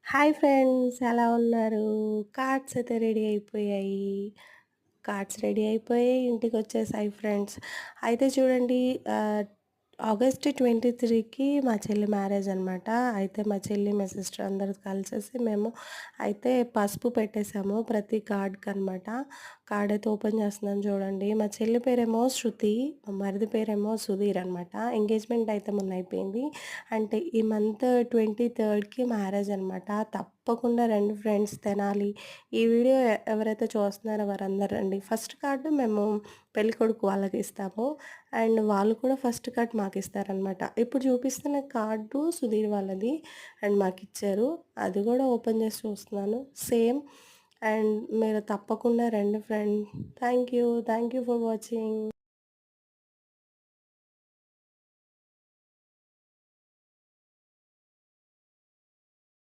Hi friends, ఎలా ఉన్నారు? Cards అయితే రెడీ అయిపోయాయి. కార్డ్స్ రెడీ అయిపోయి ఇంటికొచ్చేసాయి ఫ్రెండ్స్. అయితే చూడండి, ఆహ్, ఆగస్ట్ 23కి మా చెల్లి మ్యారేజ్ అనమాట. అయితే మా చెల్లి, మా సిస్టర్ అందరూ కలిసేసి మేము అయితే పసుపు పెట్టేసాము ప్రతి కార్డ్‌కనమాట. కార్డ్ అయితే ఓపెన్ చేస్తున్నాను చూడండి. మా చెల్లి పేరేమో శృతి, మా మరిది పేరేమో సుధీర్ అనమాట. ఎంగేజ్‌మెంట్ అయితే మొన్న అయిపోయింది. అంటే ఈ మంత్ 23కి మ్యారేజ్ అనమాట. తప్పకుండా రండి ఫ్రెండ్స్, తెనాలి. ఈ వీడియో ఎవరైతే చూస్తున్నారో వారందరూ రండి. ఫస్ట్ కార్డు మేము పెళ్ళికొడుకు వాళ్ళకి ఇస్తాము. అండ్ వాళ్ళు కూడా ఫస్ట్ కార్డ్ మాకిస్తారనమాట. ఇప్పుడు చూపిస్తున్న కార్డు సుధీర్ వాళ్ళది అండ్ మాకిచ్చారు. అది కూడా ఓపెన్ చేసి చూస్తున్నాను. సేమ్. అండ్ మీరు తప్పకుండా రండి friend. Thank you for watching.